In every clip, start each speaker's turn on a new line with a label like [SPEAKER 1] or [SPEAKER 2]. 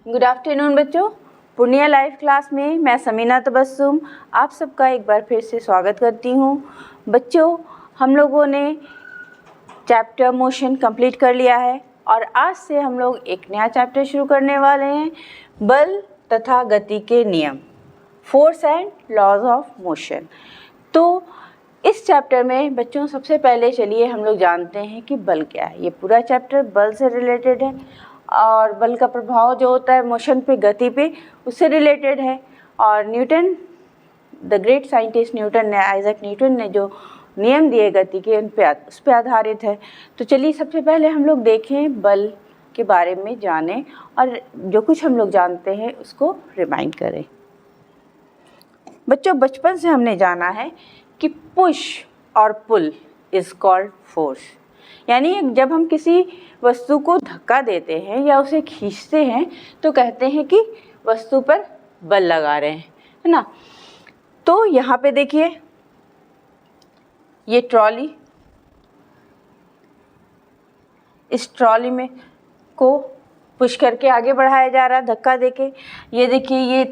[SPEAKER 1] Good afternoon बच्चों। Purnia live class में मैं समीना तबस्सुम आप सबका एक बार फिर से स्वागत करती हूँ। बच्चों, हम लोगों ने चैप्टर मोशन कंप्लीट कर लिया है और आज से हम लोग एक नया चैप्टर शुरू करने वाले हैं, बल तथा गति के नियम, force and laws of motion. तो इस चैप्टर में बच्चों सबसे पहले चलिए हम लोग जानते हैं कि बल क्या है। ये पूरा चैप्टर बल से रिलेटेड है और बल का प्रभाव जो होता है मोशन पे, गति पे, उससे रिलेटेड है। और Newton, the great scientist Newton ने, आइजैक न्यूटन ने जो नियम दिए गति के उस पर आधारित है। तो चलिए सबसे पहले हम लोग देखें, बल के बारे में जानें और जो कुछ हम लोग जानते हैं उसको रिमाइंड करें। बच्चों, बचपन से हमने जाना है कि पुश और पुल इज़ कॉल्ड फोर्स, यानी जब हम किसी वस्तु को धक्का देते हैं या उसे खींचते हैं तो कहते हैं कि वस्तु पर बल लगा रहे हैं, है ना। तो यहाँ पे देखिए, ये ट्रॉली, इस ट्रॉली में को पुश करके आगे बढ़ाया जा रहा है धक्का देके। ये देखिए, ये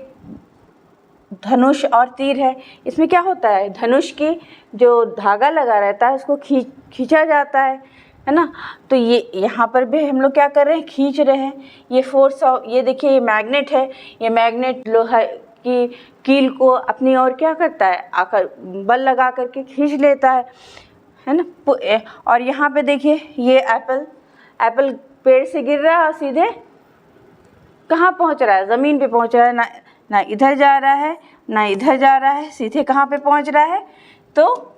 [SPEAKER 1] धनुष और तीर है। इसमें क्या होता है, धनुष की जो धागा लगा रहता है उसको खींचा जाता है ना। तो ये यहाँ पर भी हम लोग क्या कर रहे हैं, खींच रहे हैं। ये फोर्स ऑफ, ये देखिए ये मैग्नेट है। ये मैग्नेट लोहा की कील को अपनी ओर क्या करता है, आकर बल लगा करके खींच लेता है ना। और यहाँ पे देखिए, ये एप्पल पेड़ से गिर रहा है और सीधे कहाँ पहुँच रहा है, ज़मीन पे पहुँच रहा है। ना इधर जा रहा है ना इधर जा रहा है, सीधे कहाँ पे पहुँच रहा है, तो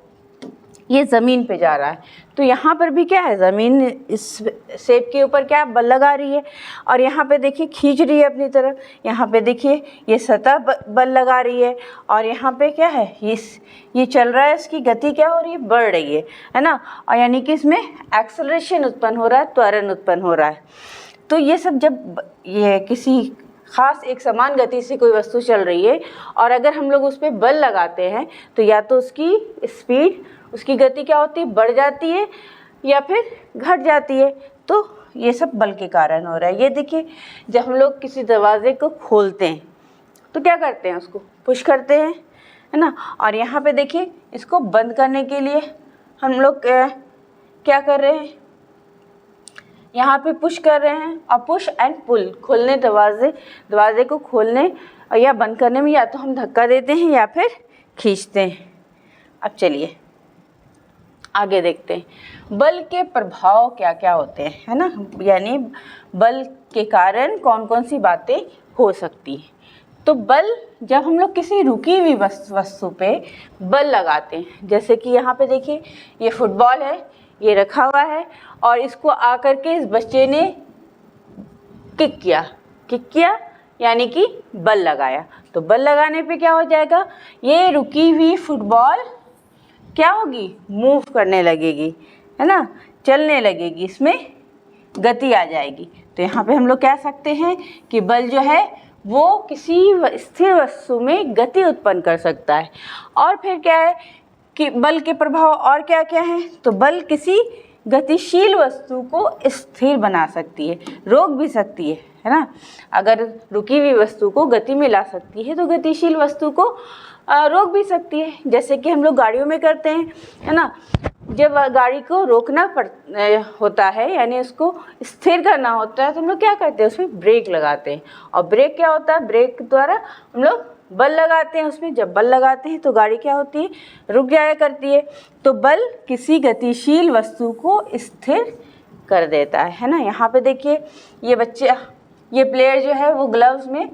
[SPEAKER 1] ये ज़मीन पे जा रहा है। तो यहाँ पर भी क्या है, ज़मीन इस शेप के ऊपर क्या बल लगा रही है और यहाँ पे देखिए खींच रही है अपनी तरफ। यहाँ पे देखिए ये सतह बल लगा रही है और यहाँ पे क्या है, ये चल रहा है, इसकी गति क्या हो रही है, बढ़ रही है ना। और यानी कि इसमें एक्सेलरेशन उत्पन्न हो रहा है, त्वरण उत्पन्न हो रहा है। तो ये सब जब ये किसी ख़ास एक समान गति से कोई वस्तु चल रही है और अगर हम लोग उस पर बल लगाते हैं तो या तो उसकी स्पीड, उसकी गति क्या होती है, बढ़ जाती है या फिर घट जाती है। तो ये सब बल के कारण हो रहा है। ये देखिए, जब हम लोग किसी दरवाजे को खोलते हैं तो क्या करते हैं, उसको पुश करते हैं, है ना। और यहाँ पे देखिए, इसको बंद करने के लिए हम लोग क्या कर रहे हैं, यहाँ पे पुश कर रहे हैं। और पुश एंड पुल, खोलने दरवाजे को खोलने या बंद करने में या तो हम धक्का देते हैं या फिर खींचते हैं। अब चलिए आगे देखते हैं, बल के प्रभाव क्या क्या होते हैं, है ना। यानी बल के कारण कौन कौन सी बातें हो सकती हैं। तो बल, जब हम लोग किसी रुकी हुई वस्तु पे बल लगाते हैं, जैसे कि यहाँ पे देखिए ये फुटबॉल है, ये रखा हुआ है और इसको आकर के इस बच्चे ने किक किया यानी कि बल लगाया। तो बल लगाने पे क्या हो जाएगा, ये रुकी हुई फुटबॉल क्या होगी, मूव करने लगेगी, है ना, चलने लगेगी, इसमें गति आ जाएगी। तो यहाँ पे हम लोग कह सकते हैं कि बल जो है वो किसी स्थिर वस्तु में गति उत्पन्न कर सकता है। और फिर क्या है कि बल के प्रभाव और क्या क्या हैं, तो बल किसी गतिशील वस्तु को स्थिर बना सकती है, रोक भी सकती है ना। अगर रुकी हुई वस्तु को गति में ला सकती है तो गतिशील वस्तु को रोक भी सकती है, जैसे कि हम लोग गाड़ियों में करते हैं, है ना। जब गाड़ी को रोकना होता है, यानी उसको स्थिर करना होता है, तो हम लोग क्या करते हैं, उसमें ब्रेक लगाते हैं। और ब्रेक क्या होता है, ब्रेक द्वारा हम लोग बल लगाते हैं उसमें। जब बल लगाते हैं तो गाड़ी क्या होती है, रुक जाया करती है। तो बल किसी गतिशील वस्तु को स्थिर कर देता है ना। यहाँ पे देखिए, ये प्लेयर जो है वो ग्लव्स में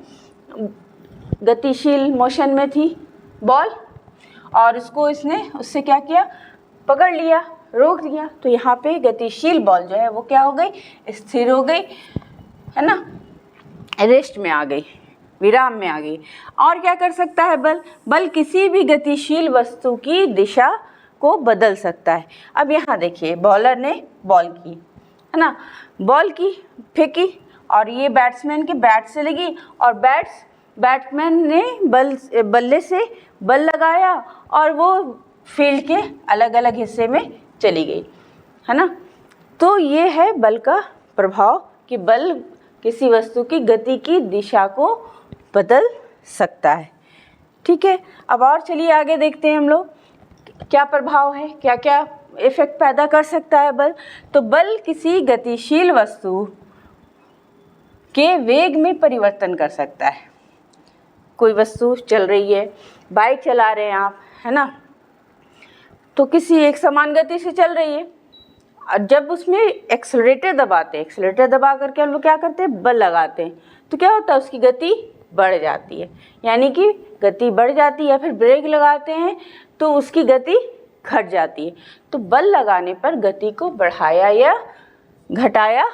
[SPEAKER 1] गतिशील मोशन में थी बॉल, और उसने उससे क्या किया, पकड़ लिया, रोक दिया। तो यहाँ पे गतिशील बॉल जो है वो क्या हो गई, स्थिर हो गई, है ना, रेस्ट में आ गई, विराम में आ गई। और क्या कर सकता है बल किसी भी गतिशील वस्तु की दिशा को बदल सकता है। अब यहाँ देखिए, बॉलर ने बॉल की, है ना, बॉल की फेंकी और ये बैट्समैन के बैट से लगी और बैट्समैन ने बल्ले से बल लगाया और वो फील्ड के अलग अलग हिस्से में चली गई, है ना। तो ये है बल का प्रभाव कि बल किसी वस्तु की गति की दिशा को बदल सकता है। ठीक है, अब और चलिए आगे देखते हैं हम लोग क्या प्रभाव है, क्या क्या इफेक्ट पैदा कर सकता है बल। तो बल किसी गतिशील वस्तु के वेग में परिवर्तन कर सकता है। कोई वस्तु चल रही है, बाइक चला रहे हैं आप, है ना, तो किसी एक समान गति से चल रही है, और जब उसमें एक्सेलरेटर दबाते हैं, एक्सेलरेटर दबा करके हम लोग क्या करते हैं, बल लगाते हैं, तो क्या होता है, उसकी गति बढ़ जाती है, यानी कि गति बढ़ जाती है। या फिर ब्रेक लगाते हैं तो उसकी गति घट जाती है। तो बल लगाने पर गति को बढ़ाया या घटाया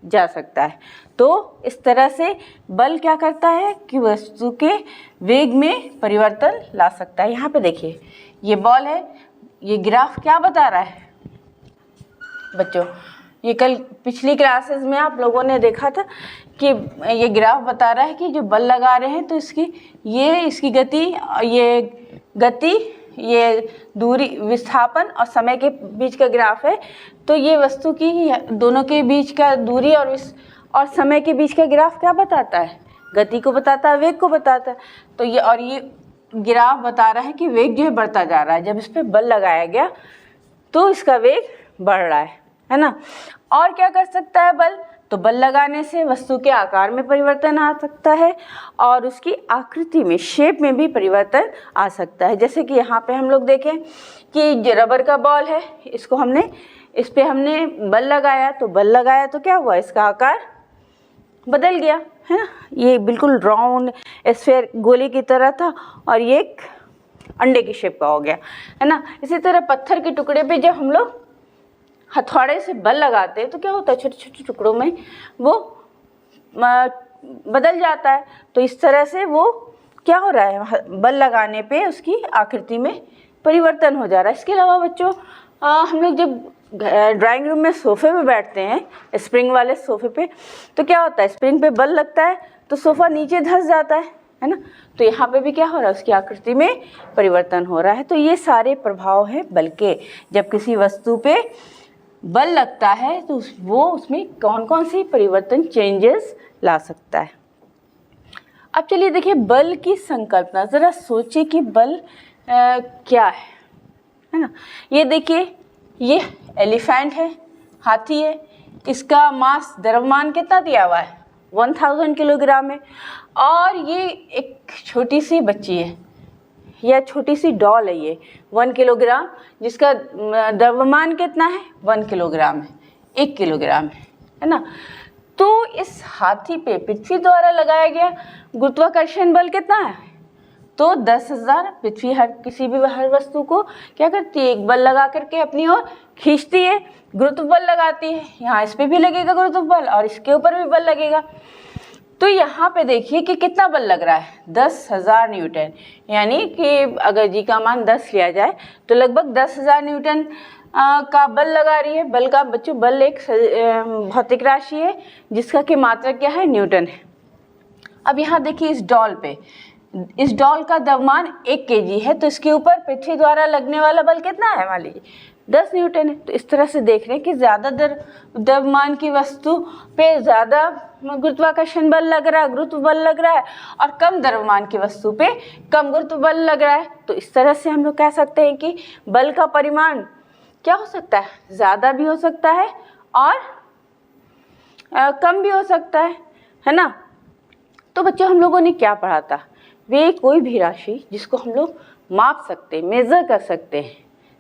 [SPEAKER 1] जा सकता है। तो इस तरह से बल क्या करता है कि वस्तु के वेग में परिवर्तन ला सकता है। यहाँ पे देखिए ये बॉल है, ये ग्राफ क्या बता रहा है बच्चों, ये कल पिछली क्लासेस में आप लोगों ने देखा था कि ये ग्राफ बता रहा है कि जो बल लगा रहे हैं तो इसकी गति, ये दूरी, विस्थापन और समय के बीच का ग्राफ है। तो ये वस्तु की दोनों के बीच का दूरी और समय के बीच का ग्राफ क्या बताता है, गति को बताता है, वेग को बताता है। तो ये ग्राफ बता रहा है कि वेग जो है बढ़ता जा रहा है, जब इस पर बल लगाया गया तो इसका वेग बढ़ रहा है ना। और क्या कर सकता है बल, तो बल लगाने से वस्तु के आकार में परिवर्तन आ सकता है और उसकी आकृति में, शेप में भी परिवर्तन आ सकता है। जैसे कि यहाँ पे हम लोग देखें कि रबर का बॉल है, इस पे हमने बल लगाया, तो बल लगाया तो क्या हुआ, इसका आकार बदल गया, है ना। ये बिल्कुल राउंड स्फीयर गोले की तरह था और ये एक अंडे की शेप का हो गया, है ना। इसी तरह पत्थर के टुकड़े पे जब हम लोग हथौड़े से बल लगाते हैं तो क्या होता है, छोटे छोटे टुकड़ों में वो बदल जाता है। तो इस तरह से वो क्या हो रहा है, बल लगाने पे उसकी आकृति में परिवर्तन हो जा रहा है। इसके अलावा बच्चों हम लोग जब ड्राइंग रूम में सोफे पे बैठते हैं, स्प्रिंग वाले सोफे पे, तो क्या होता है, स्प्रिंग पे बल लगता है तो सोफ़ा नीचे धंस जाता है ना। तो यहाँ पे भी क्या हो रहा है, उसकी आकृति में परिवर्तन हो रहा है। तो ये सारे प्रभाव है बल के। जब किसी वस्तु पे बल लगता है तो वो उसमें कौन कौन सी परिवर्तन, चेंजेस ला सकता है। अब चलिए देखिए बल की संकल्पना, ज़रा सोचिए कि बल क्या है ना। ये देखिए, ये एलिफेंट है, हाथी है, इसका मास, द्रव्यमान कितना दिया हुआ है, 1000 किलोग्राम है। और ये एक छोटी सी बच्ची है या छोटी सी डॉल है, ये 1 किलोग्राम, जिसका द्रव्यमान कितना है, 1 किलोग्राम है, 1 किलोग्राम है ना। तो इस हाथी पे पृथ्वी द्वारा लगाया गया गुरुत्वाकर्षण बल कितना है, तो 10,000। पृथ्वी हर वस्तु को क्या करती है, एक बल लगा करके अपनी ओर खींचती है, गुरुत्व बल लगाती है। यहाँ इस पे भी लगेगा गुरुत्व बल और इसके ऊपर भी बल लगेगा। तो यहाँ पे देखिए कि कितना बल लग रहा है, 10,000 न्यूटन, यानी कि अगर जी का मान 10 लिया जाए तो लगभग 10,000 न्यूटन का बल लगा रही है। बल का बच्चों, बल एक भौतिक राशि है जिसका की मात्रा क्या है, न्यूटन है। अब यहाँ देखिए इस डॉल का द्रव्यमान 1 kg है, तो इसके ऊपर पृथ्वी द्वारा लगने वाला बल कितना है, मान लीजिए 10 न्यूटन है। तो इस तरह से देख रहे हैं कि ज़्यादा द्रव्यमान की वस्तु पे ज़्यादा गुरुत्वाकर्षण बल लग रहा है, गुरुत्व बल लग रहा है, और कम द्रव्यमान की वस्तु पे कम गुरुत्व बल लग रहा है। तो इस तरह से हम लोग कह सकते हैं कि बल का परिमाण क्या हो सकता है, ज़्यादा भी हो सकता है और कम भी हो सकता है ना। तो बच्चों हम लोगों ने क्या पढ़ा था, वे कोई भी राशि जिसको हम लोग माप सकते हैं, मेज़र कर सकते हैं,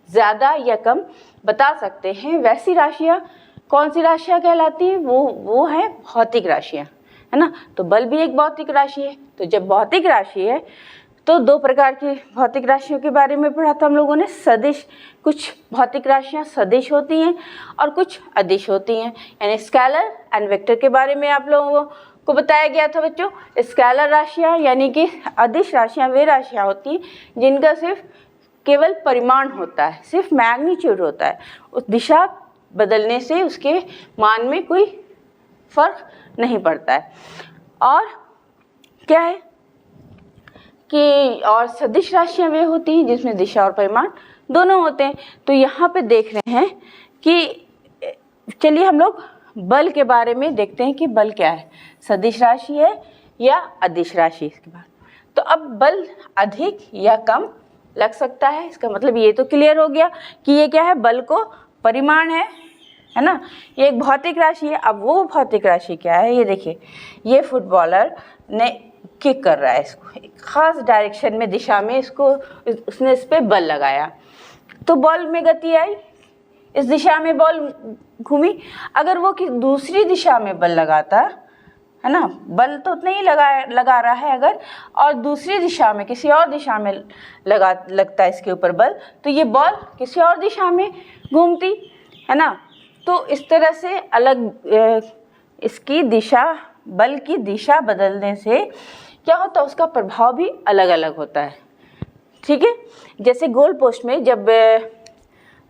[SPEAKER 1] ज़्यादा या कम बता सकते हैं, वैसी राशियाँ कौन सी राशियाँ कहलाती हैं, वो है भौतिक राशियाँ, है ना। तो बल भी एक भौतिक राशि है। तो जब भौतिक राशि है तो 2 प्रकार की भौतिक राशियों के बारे में पढ़ा था हम लोगों ने, सदिश। कुछ भौतिक राशियाँ सदिश होती हैं और कुछ अदिश होती हैं, यानी स्केलर एंड वेक्टर के बारे में आप लोगों को बताया गया था बच्चों। स्केलर राशियाँ यानी कि अदिश राशियाँ वे राशियाँ होती हैं जिनका सिर्फ केवल परिमाण होता है, सिर्फ मैग्नीट्यूड होता है, उस दिशा बदलने से उसके मान में कोई फर्क नहीं पड़ता है। और क्या है कि और सदिश राशियाँ वे होती हैं जिसमें दिशा और परिमाण दोनों होते हैं। तो यहाँ पे देख रहे हैं कि चलिए हम लोग बल के बारे में देखते हैं कि बल क्या है, सदिश राशि है या अदिश राशि। इसके बाद तो अब बल अधिक या कम लग सकता है, इसका मतलब ये तो क्लियर हो गया कि ये क्या है, बल को परिमाण है ना। ये एक भौतिक राशि है। अब वो भौतिक राशि क्या है, ये देखिए, ये फुटबॉलर ने किक कर रहा है इसको, एक खास डायरेक्शन में, दिशा में इसको, उसने इस पर बल लगाया तो बॉल में गति आई, इस दिशा में बॉल घूमी। अगर वो कि दूसरी दिशा में बल लगाता है ना, बल तो नहीं लगा रहा है अगर, और दूसरी दिशा में, किसी और दिशा में लगता है इसके ऊपर बल, तो ये बॉल किसी और दिशा में घूमती है ना। तो इस तरह से अलग इसकी दिशा, बल की दिशा बदलने से क्या होता है, उसका प्रभाव भी अलग अलग होता है। ठीक है, जैसे गोल पोस्ट में जब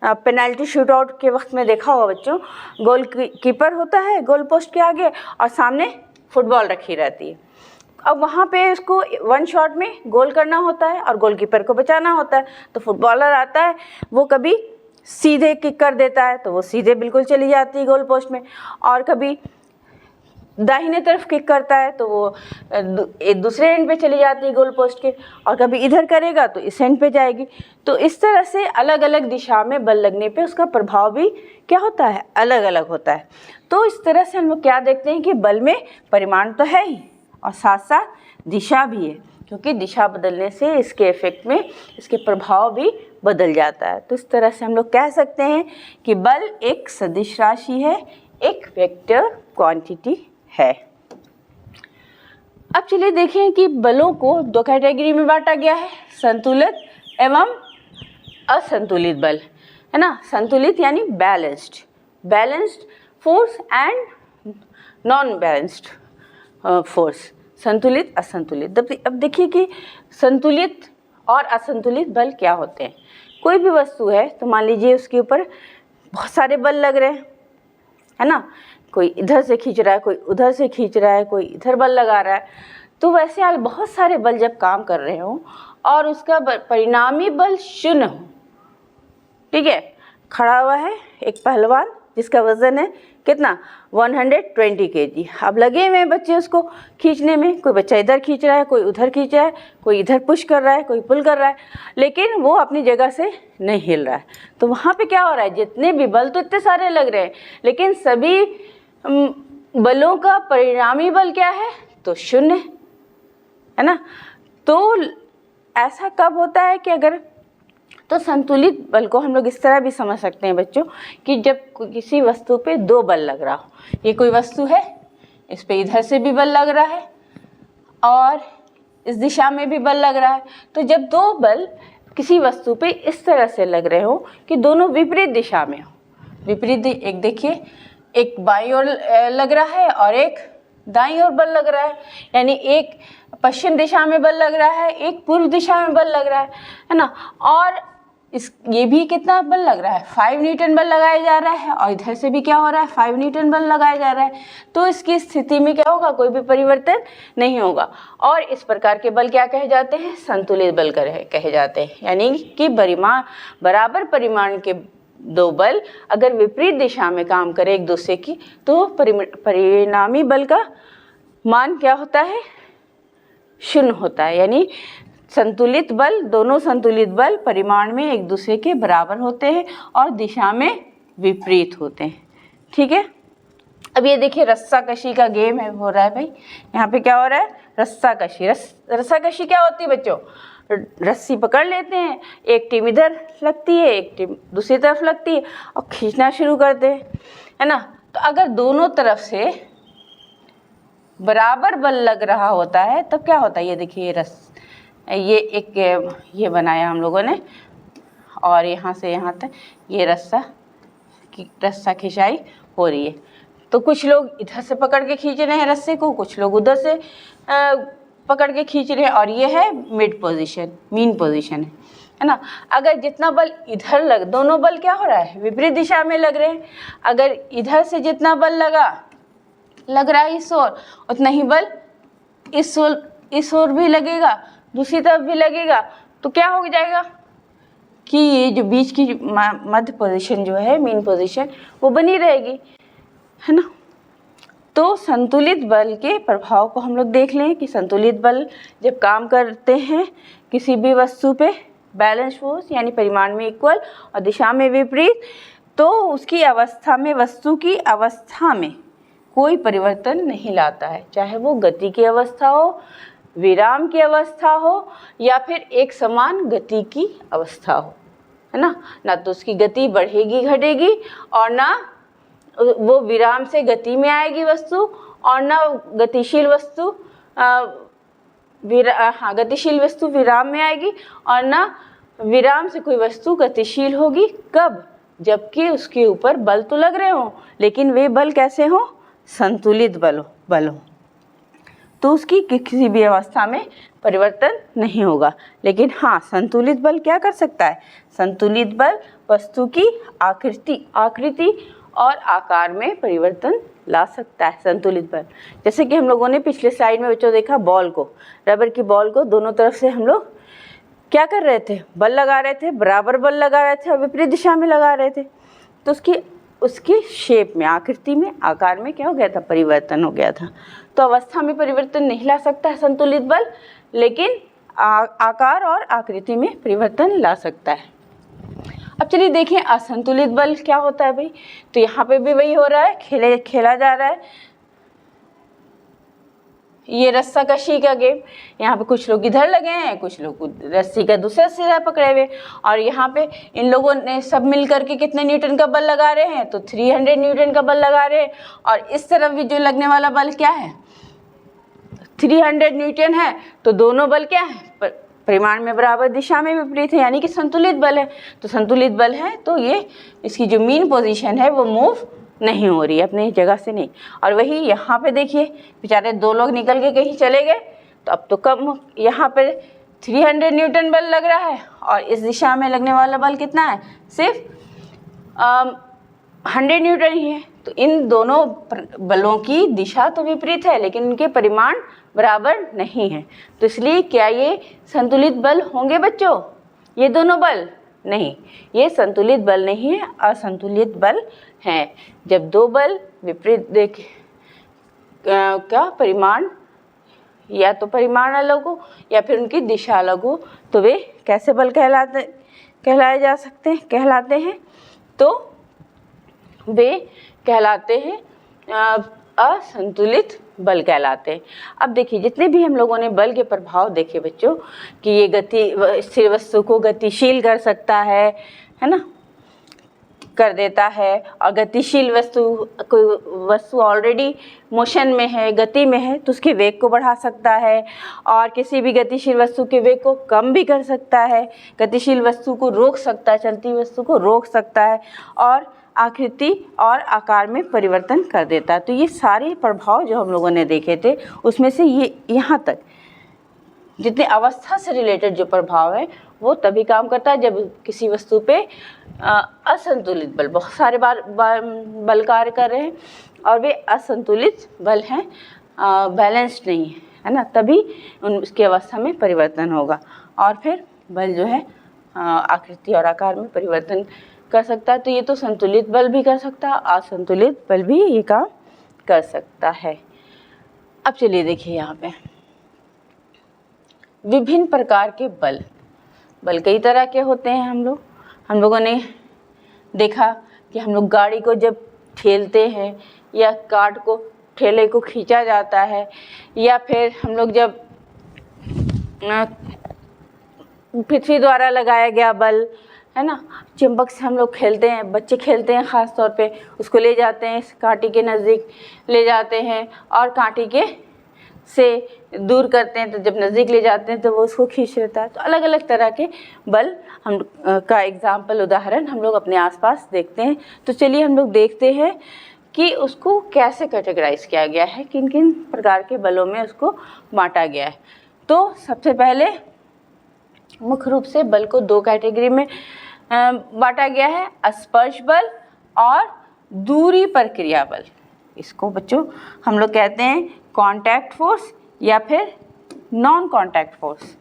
[SPEAKER 1] पेनल्टी शूट आउट के वक्त में देखा होगा बच्चों, गोल कीपर होता है गोल पोस्ट के आगे और सामने फुटबॉल रखी रहती है। अब वहाँ पे उसको वन शॉट में गोल करना होता है और गोलकीपर को बचाना होता है। तो फुटबॉलर आता है, वो कभी सीधे किक कर देता है तो वो सीधे बिल्कुल चली जाती है गोल पोस्ट में, और कभी दाहिने तरफ किक करता है तो वो दूसरे एंड पे चली जाती है गोल पोस्ट के, और कभी इधर करेगा तो इस एंड पे जाएगी। तो इस तरह से अलग अलग दिशा में बल लगने पे उसका प्रभाव भी क्या होता है, अलग अलग होता है। तो इस तरह से हम लोग क्या देखते हैं कि बल में परिमाण तो है ही और साथ साथ दिशा भी है, क्योंकि दिशा बदलने से इसके इफेक्ट में इसके प्रभाव भी बदल जाता है। तो इस तरह से हम लोग कह सकते हैं कि बल एक सदिश राशि है, एक वेक्टर क्वांटिटी है। अब चलिए देखें कि बलों को दो कैटेगरी में बांटा गया है, संतुलित एवं असंतुलित बल, है ना। संतुलित यानी balanced force and non balanced force, संतुलित असंतुलित। अब देखिए कि संतुलित और असंतुलित बल क्या होते हैं। कोई भी वस्तु है तो मान लीजिए उसके ऊपर बहुत सारे बल लग रहे हैं, है ना, कोई इधर से खींच रहा है, कोई उधर से खींच रहा है, कोई इधर बल लगा रहा है। तो वैसे बहुत सारे बल जब काम कर रहे हों और उसका परिणामी बल शून्य हो, ठीक है, खड़ा हुआ है एक पहलवान जिसका वजन है कितना, 120 kg। अब लगे हुए हैं बच्चे उसको खींचने में, कोई बच्चा इधर खींच रहा है, कोई उधर खींच रहा है, कोई इधर पुश कर रहा है, कोई पुल कर रहा है, लेकिन वो अपनी जगह से नहीं हिल रहा है। तो वहाँ पे क्या हो रहा है, जितने भी बल तो इतने सारे लग रहे हैं, लेकिन सभी बलों का परिणामी बल क्या है, तो शून्य है ना। तो ऐसा कब होता है कि अगर, तो संतुलित बल को हम लोग इस तरह भी समझ सकते हैं बच्चों कि जब किसी वस्तु पे दो बल लग रहा हो, ये कोई वस्तु है, इस पे इधर से भी बल लग रहा है और इस दिशा में भी बल लग रहा है। तो जब दो बल किसी वस्तु पे इस तरह से लग रहे हो कि दोनों विपरीत दिशा में हो, विपरीत, एक देखिए, एक बाईं ओर लग रहा है और एक दाईं ओर बल लग रहा है, यानी एक पश्चिम दिशा में बल लग रहा है, एक पूर्व दिशा में बल लग रहा है ना। और ये भी कितना बल लग रहा है, 5 न्यूटन बल लगाया जा रहा है, और इधर से भी क्या हो रहा है, 5 न्यूटन बल लगाया जा रहा है। तो इसकी स्थिति में क्या होगा, कोई भी परिवर्तन नहीं होगा। और इस प्रकार के बल क्या कहे जाते हैं, संतुलित बल कहे जाते हैं। यानी कि बराबर परिमाण के दो बल अगर विपरीत दिशा में काम करें एक दूसरे की, तो परिणामी बल का मान क्या होता है, शून्य होता है। यानी संतुलित बल, दोनों संतुलित बल परिमाण में एक दूसरे के बराबर होते हैं और दिशा में विपरीत होते हैं। ठीक है, अब ये देखिए रस्साकशी का गेम है, हो रहा है भाई। यहाँ पे क्या हो रहा है, रस्साकशी। रस्साकशी क्या होती है बच्चों, रस्सी पकड़ लेते हैं, एक टीम इधर लगती है, एक टीम दूसरी तरफ लगती है और खींचना शुरू करते हैं, है ना। तो अगर दोनों तरफ से बराबर बल लग रहा होता है तब क्या होता है, ये देखिए ये बनाया हम लोगों ने और यहाँ से यहाँ तक ये रस्सा खिंचाई हो रही है। तो कुछ लोग इधर से पकड़ के खींच रहे हैं रस्से को, कुछ लोग उधर से पकड़ के खींच रहे हैं, और ये है मिड पोजीशन, मीन पोजीशन है ना। अगर जितना बल इधर दोनों बल क्या हो रहा है, विपरीत दिशा में लग रहे हैं। अगर इधर से जितना बल लग रहा है इस ओर, उतना ही बल इस ओर भी लगेगा, दूसरी तरफ भी लगेगा। तो क्या हो जाएगा कि ये जो बीच की मध्य पोजीशन जो है, मीन पोजीशन, वो बनी रहेगी। है ना। तो संतुलित बल के प्रभाव को हम लोग देख लें कि संतुलित बल जब काम करते हैं किसी भी वस्तु पे, बैलेंस फोर्स यानी परिमाण में इक्वल और दिशा में विपरीत, तो उसकी अवस्था में, वस्तु की अवस्था में कोई परिवर्तन नहीं लाता है, चाहे वो गति की अवस्था हो, विराम की अवस्था हो या फिर एक समान गति की अवस्था हो, है ना। ना तो उसकी गति बढ़ेगी घटेगी और ना वो विराम से गति में आएगी वस्तु, और ना गतिशील वस्तु गतिशील वस्तु विराम में आएगी, और ना विराम से कोई वस्तु गतिशील होगी। कब? जबकि उसके ऊपर बल तो लग रहे हों, लेकिन वे बल कैसे हों? संतुलित बल हो, तो उसकी किसी भी अवस्था में परिवर्तन नहीं होगा। लेकिन हाँ, संतुलित बल क्या कर सकता है? संतुलित बल वस्तु की आकृति और आकार में परिवर्तन ला सकता है। संतुलित बल, जैसे कि हम लोगों ने पिछले स्लाइड में बच्चों देखा, बॉल को, रबर की बॉल को दोनों तरफ से हम लोग क्या कर रहे थे? बल लगा रहे थे, बराबर बल लगा रहे थे और विपरीत दिशा में लगा रहे थे। तो उसकी शेप में, आकृति में, आकार में क्या हो गया था? परिवर्तन हो गया था। तो अवस्था में परिवर्तन नहीं ला सकता है संतुलित बल, लेकिन आकार और आकृति में परिवर्तन ला सकता है। अब चलिए देखें असंतुलित बल क्या होता है भाई। तो यहाँ पे भी वही हो रहा है, खेला जा रहा है ये रस्साकशी का गेम। यहाँ पे कुछ लोग इधर लगे हैं, कुछ लोग रस्सी का दूसरा सिरा पकड़े हुए, और यहाँ पे इन लोगों ने सब मिल करके कितने न्यूटन का बल लगा रहे हैं? तो 300 न्यूटन का बल लगा रहे हैं। और इस तरफ भी जो लगने वाला बल क्या है? 300 न्यूटन है। तो दोनों बल क्या है? परिमाण में बराबर, दिशा में विपरीत है, यानी कि संतुलित बल है। तो संतुलित बल है तो ये इसकी जो मीन पोजीशन है वो मूव नहीं हो रही है अपनी जगह से, नहीं। और वही यहाँ पे देखिए, बेचारे दो लोग निकल के कहीं चले गए, तो अब तो कम, यहाँ पे 300 न्यूटन बल लग रहा है और इस दिशा में लगने वाला बल कितना है? सिर्फ 100 न्यूटन ही है। तो इन दोनों बलों की दिशा तो विपरीत है, लेकिन उनके परिमाण बराबर नहीं है। तो इसलिए क्या ये संतुलित बल होंगे बच्चों? ये दोनों बल नहीं, ये संतुलित बल नहीं है, असंतुलित बल हैं। जब दो बल विपरीत क्या परिमाण, या तो परिमाण अलग हो या फिर उनकी दिशा अलग हो, तो वे कैसे बल कहलाते हैं? तो वे कहलाते हैं असंतुलित बल कहलाते हैं। अब देखिए, जितने भी हम लोगों ने बल के प्रभाव देखे बच्चों, कि ये स्थिर वस्तु को गतिशील कर सकता है ना, कर देता है, और गतिशील कोई वस्तु ऑलरेडी मोशन में है, गति में है, तो उसके वेग को बढ़ा सकता है, और किसी भी गतिशील वस्तु के वेग को कम भी कर सकता है, गतिशील वस्तु को रोक सकता है, चलती वस्तु को रोक सकता है, और आकृति और आकार में परिवर्तन कर देता है। तो ये सारे प्रभाव जो हम लोगों ने देखे थे, उसमें से ये यहाँ तक जितने अवस्था से रिलेटेड जो प्रभाव है वो तभी काम करता है जब किसी वस्तु पे असंतुलित बल, बहुत सारे बल कार्य कर रहे हैं और वे असंतुलित बल हैं, बैलेंस्ड नहीं है ना, तभी उसकी अवस्था में परिवर्तन होगा। और फिर बल जो है आकृति और आकार में परिवर्तन कर सकता है। तो ये तो संतुलित बल भी कर सकता है, असंतुलित बल भी ये काम कर सकता है। अब चलिए देखिए, यहाँ पे विभिन्न प्रकार के बल कई तरह के होते हैं। हम लोगों ने देखा कि हम लोग गाड़ी को जब ठेलते हैं या कार्ट को, ठेले को खींचा जाता है, या फिर हम लोग जब पृथ्वी द्वारा लगाया गया बल है ना, चुंबक से हम लोग खेलते हैं, बच्चे खेलते हैं ख़ास तौर पे, उसको ले जाते हैं कांटे के नज़दीक ले जाते हैं और कांटे के से दूर करते हैं, तो जब नज़दीक ले जाते हैं तो वो उसको खींच लेता है। तो अलग अलग तरह के बल हम का एग्जाम्पल, उदाहरण हम लोग अपने आसपास देखते हैं। तो चलिए हम लोग देखते हैं कि उसको कैसे कैटेगराइज किया गया है, किन किन प्रकार के बलों में उसको बांटा गया है। तो सबसे पहले मुख्य रूप से बल को दो कैटेगरी में बांटा गया है, स्पर्श बल और दूरी पर क्रिया बल। इसको बच्चों हम लोग कहते हैं कांटेक्ट फोर्स या फिर नॉन कांटेक्ट फोर्स।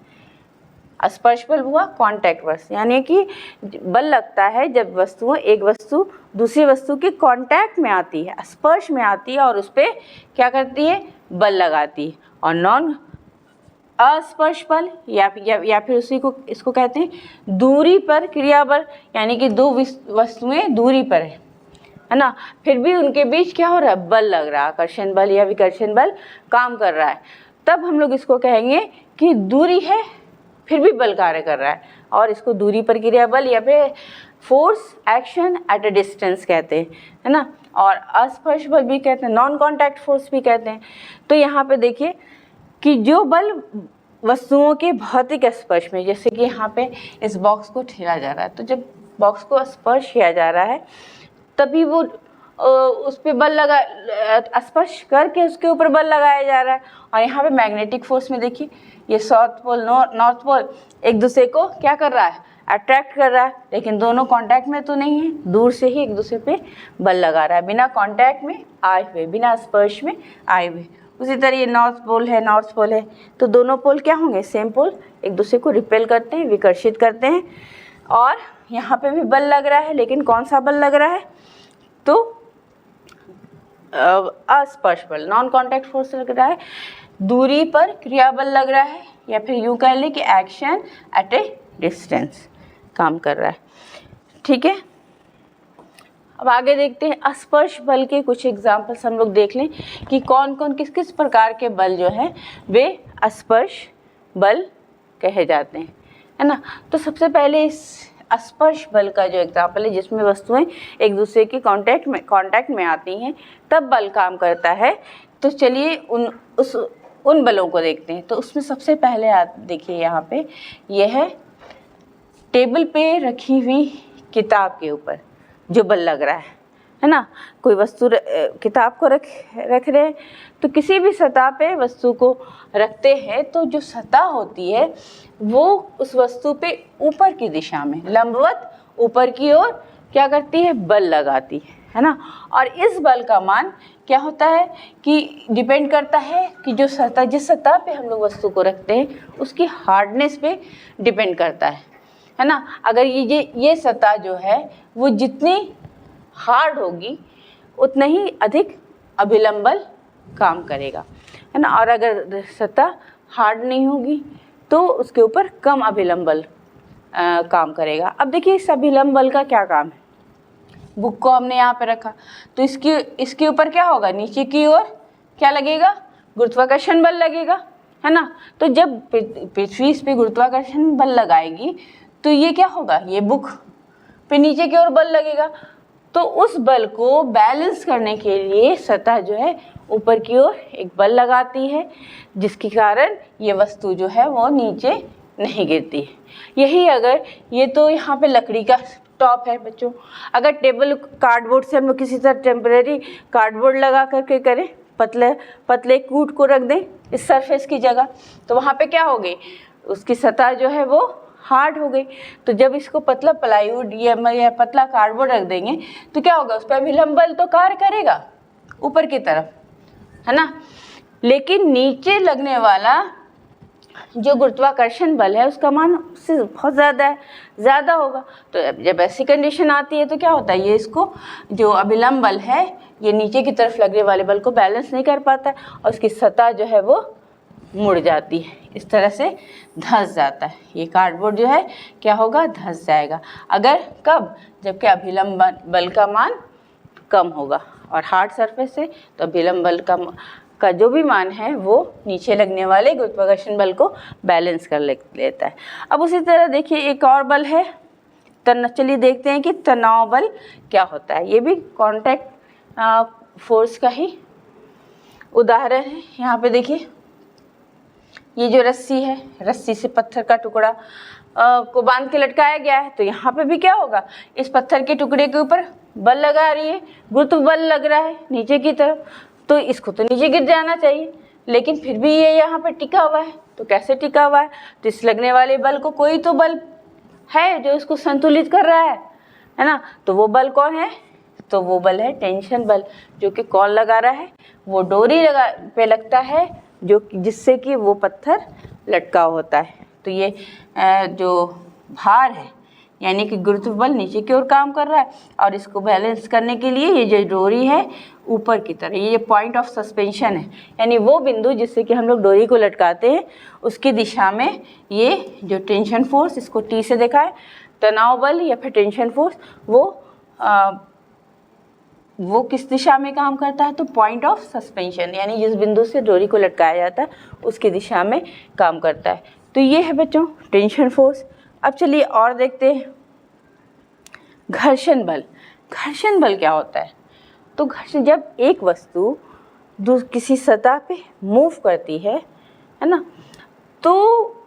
[SPEAKER 1] स्पर्श बल हुआ कांटेक्ट फोर्स, यानी कि बल लगता है जब एक वस्तु दूसरी वस्तु के कांटेक्ट में आती है, स्पर्श में आती है और उस पर क्या करती है, बल लगाती है। और नॉन अस्पर्श बल या फिर इसको कहते हैं दूरी पर क्रिया बल, यानी कि दो वस्तुएं दूरी पर है ना, फिर भी उनके बीच क्या हो रहा है, बल लग रहा है, आकर्षण बल या विकर्षण बल काम कर रहा है, तब हम लोग इसको कहेंगे कि दूरी है फिर भी बल कार्य कर रहा है, और इसको दूरी पर क्रिया बल या फिर force action at a distance कहते हैं, है ना। और अस्पर्श बल भी कहते हैं, नॉन कॉन्टैक्ट फोर्स भी कहते हैं। तो यहाँ पे देखिए कि जो बल वस्तुओं के भौतिक स्पर्श में, जैसे कि यहाँ पे इस बॉक्स को ठेला जा रहा है, तो जब बॉक्स को स्पर्श किया जा रहा है तभी वो उस पर बल लगा, स्पर्श करके उसके ऊपर बल लगाया जा रहा है। और यहाँ पे मैग्नेटिक फोर्स में देखिए ये साउथ पोल नॉर्थ पोल एक दूसरे को क्या कर रहा है, अट्रैक्ट कर रहा है, लेकिन दोनों कांटेक्ट में तो नहीं है, दूर से ही एक दूसरे पे बल लगा रहा है, बिना कांटेक्ट में आए हुए, बिना स्पर्श में आए हुए। उसी तरह ये नॉर्थ पोल है, तो दोनों पोल क्या होंगे, सेम पोल एक दूसरे को रिपेल करते हैं, विकर्षित करते हैं। और यहाँ पे भी बल लग रहा है, लेकिन कौन सा बल लग रहा है, तो अस्पर्श बल, नॉन कॉन्टैक्ट फोर्स लग रहा है, दूरी पर क्रिया बल लग रहा है, या फिर यूँ कह लें कि एक्शन एट ए डिस्टेंस काम कर रहा है। ठीक है, अब आगे देखते हैं स्पर्श बल के कुछ एग्जाम्पल्स हम लोग देख लें कि कौन कौन किस किस प्रकार के बल जो है वे स्पर्श बल कहे जाते हैं, है ना। तो सबसे पहले इस स्पर्श बल का जो एग्जाम्पल है, जिसमें वस्तुएं एक दूसरे के कांटेक्ट में आती हैं तब बल काम करता है, तो चलिए उन बलों को देखते हैं। तो उसमें सबसे पहले आप देखिए यहाँ पे यह है टेबल पे रखी हुई किताब के ऊपर जो बल लग रहा है ना। कोई वस्तु किताब को रख रहे हैं, तो किसी भी सतह पे वस्तु को रखते हैं तो जो सतह होती है वो उस वस्तु पे ऊपर की दिशा में लंबवत ऊपर की ओर क्या करती है, बल लगाती है ना। और इस बल का मान क्या होता है कि डिपेंड करता है कि जो सतह, जिस सतह पे हम लोग वस्तु को रखते हैं उसकी हार्डनेस पे डिपेंड करता है ना। अगर ये सतह जो है वो जितनी हार्ड होगी उतना ही अधिक अभिलंब बल काम करेगा, है ना। और अगर सतह हार्ड नहीं होगी तो उसके ऊपर कम अभिलंब बल काम करेगा। अब देखिए इस अभिलंब बल का क्या काम है, बुक को हमने यहाँ पे रखा तो इसके ऊपर क्या होगा, नीचे की ओर क्या लगेगा, गुरुत्वाकर्षण बल लगेगा, है ना। तो जब पृथ्वी इस पे गुरुत्वाकर्षण बल लगाएगी तो ये क्या होगा, ये बुक पे नीचे की ओर बल लगेगा। तो उस बल को बैलेंस करने के लिए सतह जो है ऊपर की ओर एक बल लगाती है, जिसके कारण ये वस्तु जो है वो नीचे नहीं गिरती है। यही अगर ये तो यहाँ पे लकड़ी का टॉप है बच्चों, अगर टेबल कार्डबोर्ड से हम लोग किसी तरह टेम्परेरी कार्डबोर्ड लगा करके करें, पतले कूट को रख दें इस सरफेस की जगह, तो वहाँ पे क्या हो गई, उसकी सतह जो है वो हार्ड हो गई। तो जब इसको पतला प्लाईवुड या पतला कार्डबोर्ड रख देंगे तो क्या होगा, उस पर अभिलंब बल तो कार्य करेगा ऊपर की तरफ, है ना। लेकिन नीचे लगने वाला जो गुरुत्वाकर्षण बल है उसका मान उससे बहुत ज़्यादा होगा। तो जब ऐसी कंडीशन आती है तो क्या होता है, ये इसको जो अभिलंब बल है ये नीचे की तरफ लगने वाले बल को बैलेंस नहीं कर पाता है और उसकी सतह जो है वो मुड़ जाती है, इस तरह से धंस जाता है। ये कार्डबोर्ड जो है क्या होगा, धंस जाएगा। अगर कब, जबकि अभिलंब बल का मान कम होगा, और हार्ड सरफेस है तो अभिलंब बल का जो भी मान है वो नीचे लगने वाले गुरुत्वाकर्षण बल को बैलेंस कर लेता है। अब उसी तरह देखिए एक और बल है, चलिए देखते हैं कि तनाव बल क्या होता है। ये भी कॉन्टैक्ट फोर्स का ही उदाहरण है। यहाँ पे देखिए ये जो रस्सी है, रस्सी से पत्थर का टुकड़ा को बांध के लटकाया गया है, तो यहाँ पे भी क्या होगा, इस पत्थर के टुकड़े के ऊपर बल लगा रही है, गुरुत्व बल लग रहा है नीचे की तरफ, तो इसको तो नीचे गिर जाना चाहिए, लेकिन फिर भी ये यहाँ पे टिका हुआ है। तो कैसे टिका हुआ है, तो इस लगने वाले बल को कोई तो बल है जो इसको संतुलित कर रहा है ना। तो वो बल कौन है, तो वो बल है टेंशन बल, जो कि कौन लगा रहा है, वो डोरी पे लगता है जो जिससे कि वो पत्थर लटका होता है। तो ये जो भार है यानी कि गुरुत्व बल नीचे की ओर काम कर रहा है, और इसको बैलेंस करने के लिए ये जो डोरी है ऊपर की तरह, ये पॉइंट ऑफ सस्पेंशन है, यानी वो बिंदु जिससे कि हम लोग डोरी को लटकाते हैं उसकी दिशा में ये जो टेंशन फोर्स, इसको टी से देखा है, तनाव बल या फिर टेंशन फोर्स, वो किस दिशा में काम करता है, तो पॉइंट ऑफ सस्पेंशन यानी जिस बिंदु से डोरी को लटकाया जाता है उसकी दिशा में काम करता है। तो ये है बच्चों टेंशन फोर्स। अब चलिए और देखते हैं घर्षण बल। घर्षण बल क्या होता है? तो घर्षण, जब एक वस्तु किसी सतह पे मूव करती है ना, तो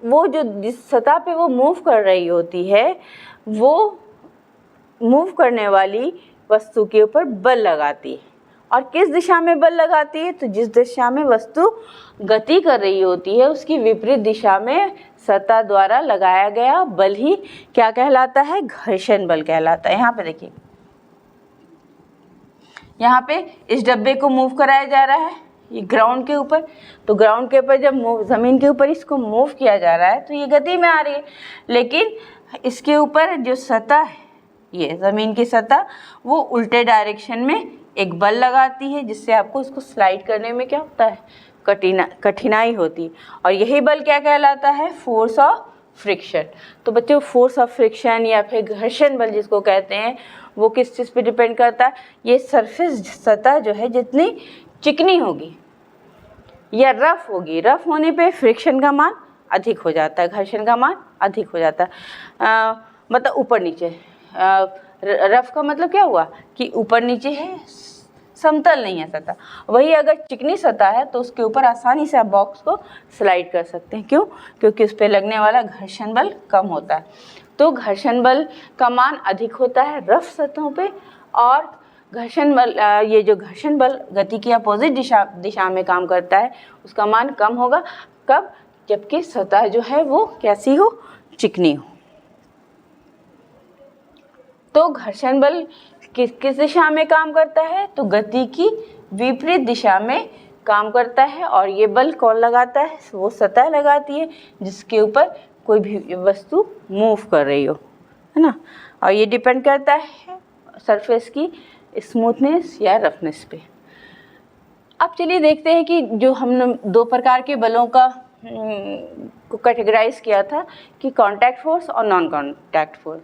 [SPEAKER 1] वो जो जिस सतह पे वो मूव कर रही होती है, वो मूव करने वाली वस्तु के ऊपर बल लगाती है। और किस दिशा में बल लगाती है? तो जिस दिशा में वस्तु गति कर रही होती है उसकी विपरीत दिशा में सतह द्वारा लगाया गया बल ही क्या कहलाता है? घर्षण बल कहलाता है। यहाँ पे देखिए, यहाँ पे इस डब्बे को मूव कराया जा रहा है ये ग्राउंड के ऊपर, तो ग्राउंड के ऊपर जब ज़मीन के ऊपर इसको मूव किया जा रहा है तो ये गति में आ रही है, लेकिन इसके ऊपर जो सतह है, ये ज़मीन की सतह, वो उल्टे डायरेक्शन में एक बल लगाती है, जिससे आपको इसको स्लाइड करने में क्या होता है? कठिनाई होती है। और यही बल क्या कहलाता है? Force of friction. तो बच्चों फोर्स ऑफ फ्रिक्शन या फिर घर्षण बल जिसको कहते हैं, वो किस चीज़ पे डिपेंड करता है? ये सरफेस सतह जो है जितनी चिकनी होगी या रफ होगी, रफ होने पे फ्रिक्शन का मान अधिक हो जाता है, घर्षण का मान अधिक हो जाता है। मतलब ऊपर नीचे, रफ का मतलब क्या हुआ कि ऊपर नीचे है, समतल नहीं है सतह। वही अगर चिकनी सतह है तो उसके ऊपर आसानी से आप बॉक्स को स्लाइड कर सकते हैं। क्यों? क्योंकि उस पर लगने वाला घर्षण बल कम होता है। तो घर्षण बल का मान अधिक होता है रफ सतहों पे, और घर्षण बल, ये जो घर्षण बल गति की अपोजिट दिशा में काम करता है, उसका मान कम होगा। कब? जबकि सतह जो है वो कैसी हो? चिकनी हो। तो घर्षण बल किस दिशा में काम करता है? तो गति की विपरीत दिशा में काम करता है, और ये बल कौन लगाता है? वो सतह लगाती है जिसके ऊपर कोई भी वस्तु मूव कर रही हो, है ना। और ये डिपेंड करता है सरफेस की स्मूथनेस या रफनेस पे। अब चलिए देखते हैं कि जो हमने दो प्रकार के बलों का को कैटेगराइज किया था कि कांटेक्ट फोर्स और नॉन कांटेक्ट फोर्स,